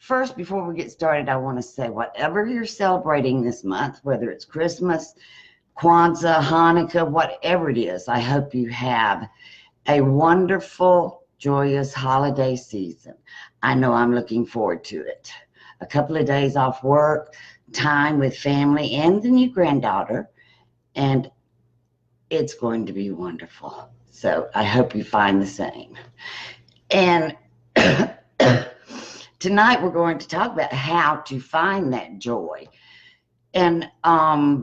First, before we get started, I want to say whatever you're celebrating this month, whether it's Christmas, Kwanzaa, Hanukkah, whatever it is, I hope you have a wonderful, joyous holiday season. I know I'm looking forward to it. A couple of days off work, time with family and the new granddaughter, and it's going to be wonderful. So I hope you find the same. And tonight we're going to talk about how to find that joy. And I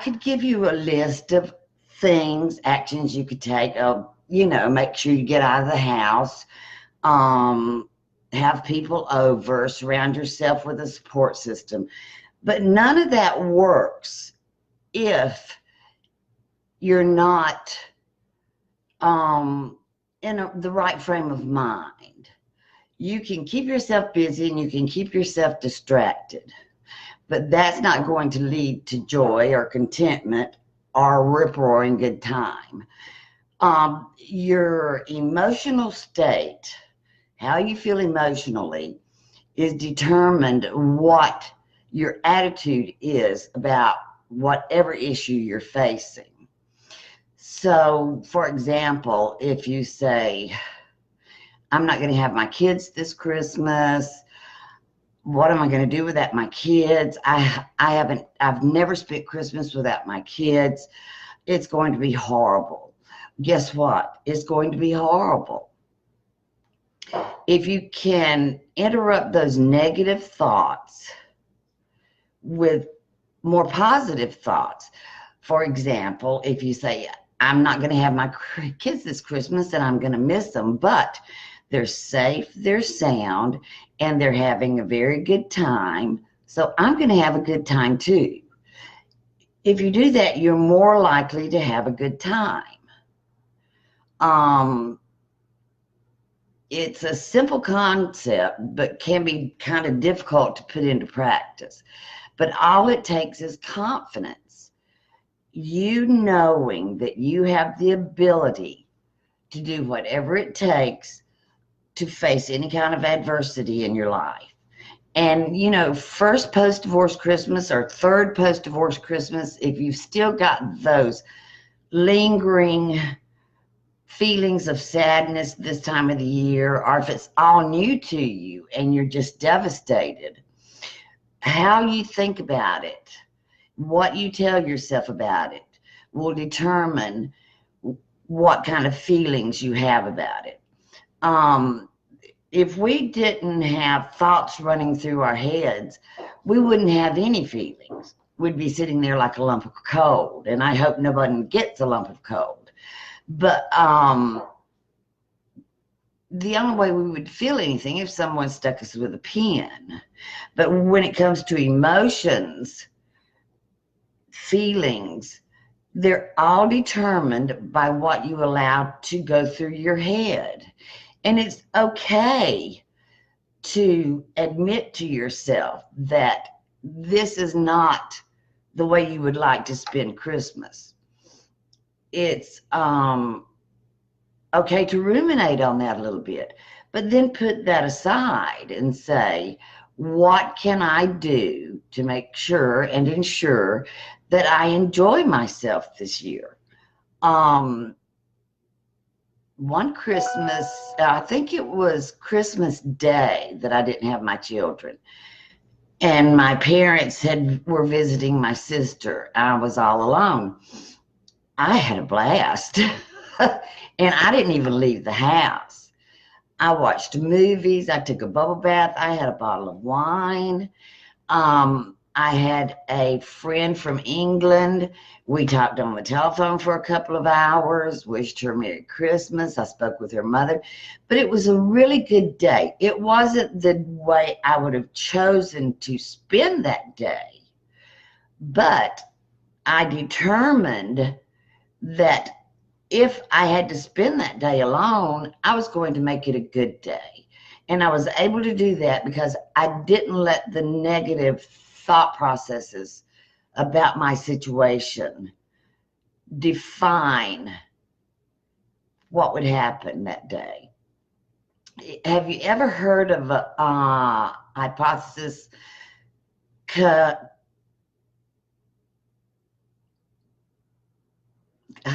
could give you a list of things, actions you could take. Make sure you get out of the house, have people over, surround yourself with a support system. But none of that works if you're not in the right frame of mind. You can keep yourself busy and you can keep yourself distracted, but that's not going to lead to joy or contentment or rip-roaring good time. Your emotional state, how you feel emotionally, is determined what your attitude is about whatever issue you're facing. So, for example, if you say, I'm not going to have my kids this Christmas, what am I going to do without my kids? I've never spent Christmas without my kids. It's going to be horrible. Guess what? It's going to be horrible. If you can interrupt those negative thoughts with more positive thoughts. For example, if you say, I'm not going to have my kids this Christmas and I'm going to miss them, but they're safe, they're sound, and they're having a very good time, so I'm going to have a good time too. If you do that, you're more likely to have a good time. It's a simple concept, but can be kind of difficult to put into practice. But all it takes is confidence. You knowing that you have the ability to do whatever it takes to face any kind of adversity in your life. And, first post-divorce Christmas or third post-divorce Christmas, if you've still got those lingering feelings of sadness this time of the year, or if it's all new to you and you're just devastated, how you think about it, what you tell yourself about it, will determine what kind of feelings you have about it. If we didn't have thoughts running through our heads, we wouldn't have any feelings. We'd be sitting there like a lump of coal, and I hope nobody gets a lump of coal. But the only way we would feel anything if someone stuck us with a pin. But when it comes to emotions, feelings, they're all determined by what you allow to go through your head. And it's okay to admit to yourself that this is not the way you would like to spend Christmas. It's okay to ruminate on that a little bit, but then put that aside and say, what can I do to make sure and ensure that I enjoy myself this year? One Christmas, I think it was Christmas Day, that I didn't have my children. And my parents were visiting my sister. I was all alone. I had a blast. And I didn't even leave the house. I watched movies. I took a bubble bath. I had a bottle of wine. I had a friend from England. We talked on the telephone for a couple of hours, wished her Merry Christmas. I spoke with her mother, but it was a really good day. It wasn't the way I would have chosen to spend that day, but I determined that if I had to spend that day alone, I was going to make it a good day. And I was able to do that because I didn't let the negative thought processes about my situation define what would happen that day. have you ever heard of a hypothesis?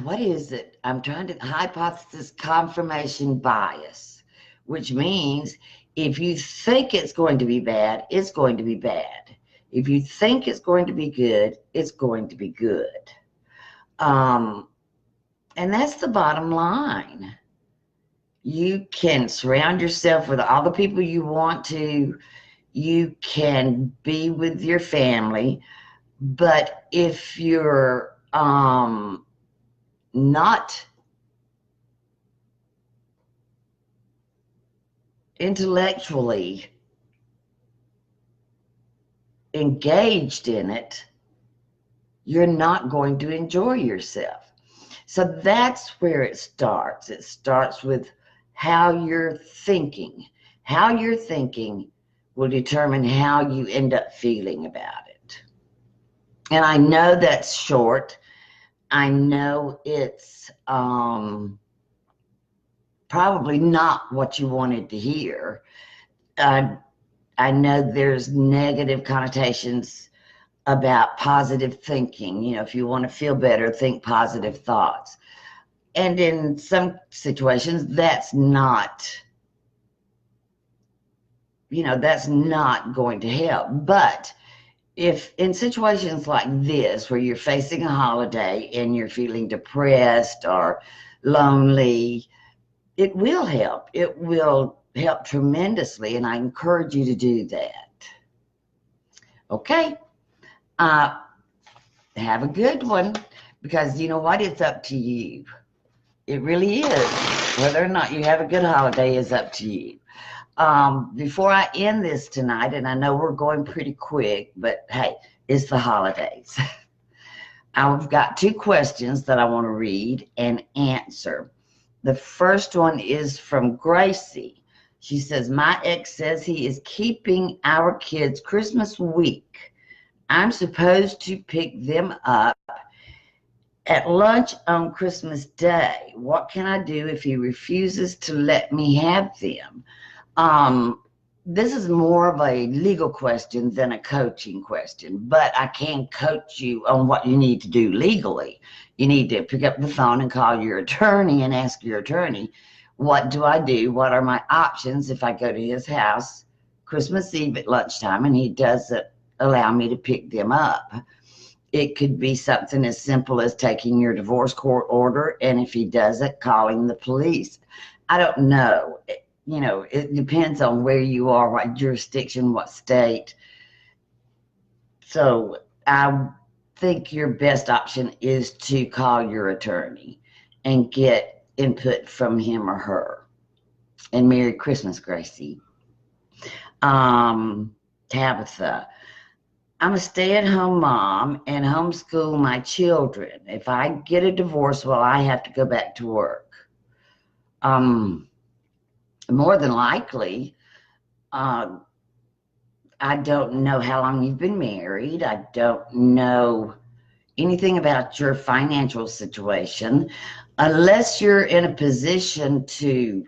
What is it? I'm trying to hypothesis confirmation bias, which means if you think it's going to be bad, it's going to be bad. If you think it's going to be good, it's going to be good. And that's the bottom line. You can surround yourself with all the people you want to. You can be with your family, but if you're not intellectually engaged in it, you're not going to enjoy yourself. So that's where it starts. It starts with how you're thinking. How you're thinking will determine how you end up feeling about it. And I know that's short. I know it's probably not what you wanted to hear. I know there's negative connotations about positive thinking. You know, if you want to feel better, think positive thoughts. And in some situations, that's not, that's not going to help. But if in situations like this, where you're facing a holiday and you're feeling depressed or lonely, it will help. It will help tremendously, and I encourage you to do that. Okay? Have a good one, because you know what? It's up to you. It really is. Whether or not you have a good holiday is up to you. Before I end this tonight, and I know we're going pretty quick, but hey, it's the holidays. I've got 2 questions that I want to read and answer. The first one is from Gracie. She says, my ex says he is keeping our kids Christmas week. I'm supposed to pick them up at lunch on Christmas Day. What can I do if he refuses to let me have them? This is more of a legal question than a coaching question, but I can coach you on what you need to do legally. You need to pick up the phone and call your attorney and ask your attorney, what do I do? What are my options if I go to his house Christmas Eve at lunchtime and he doesn't allow me to pick them up? It could be something as simple as taking your divorce court order, and if he doesn't, calling the police. I don't know. It depends on where you are, what jurisdiction, what state. So I think your best option is to call your attorney and get input from him or her. And Merry Christmas, Gracie. Tabitha, I'm a stay-at-home mom and homeschool my children. If I get a divorce, will I have to go back to work? More than likely. I don't know how long you've been married. I don't know anything about your financial situation. Unless you're in a position to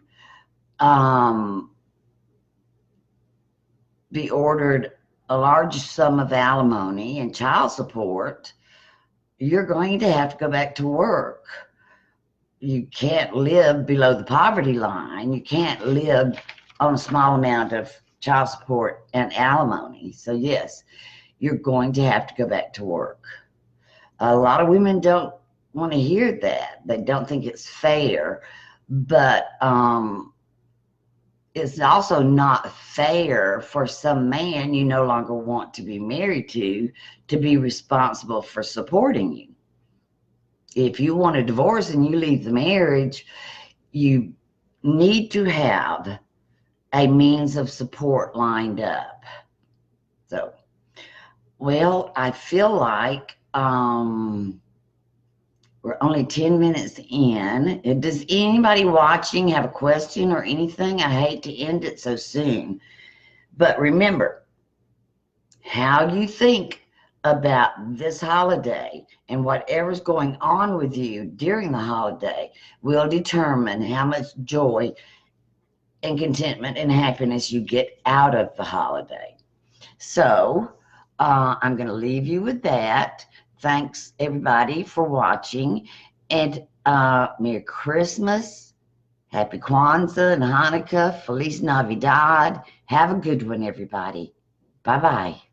be ordered a large sum of alimony and child support, you're going to have to go back to work. You can't live below the poverty line. You can't live on a small amount of child support and alimony. So yes, you're going to have to go back to work. A lot of women don't want to hear that. They don't think it's fair, but it's also not fair for some man you no longer want to be married to be responsible for supporting you. If you want a divorce and you leave the marriage, you need to have a means of support lined up. So, well, I feel like we're only 10 minutes in. Does anybody watching have a question or anything? I hate to end it so soon. But remember, how you think about this holiday and whatever's going on with you during the holiday will determine how much joy and contentment and happiness you get out of the holiday. So I'm going to leave you with that. Thanks, everybody, for watching. And Merry Christmas, Happy Kwanzaa and Hanukkah, Feliz Navidad. Have a good one, everybody. Bye-bye.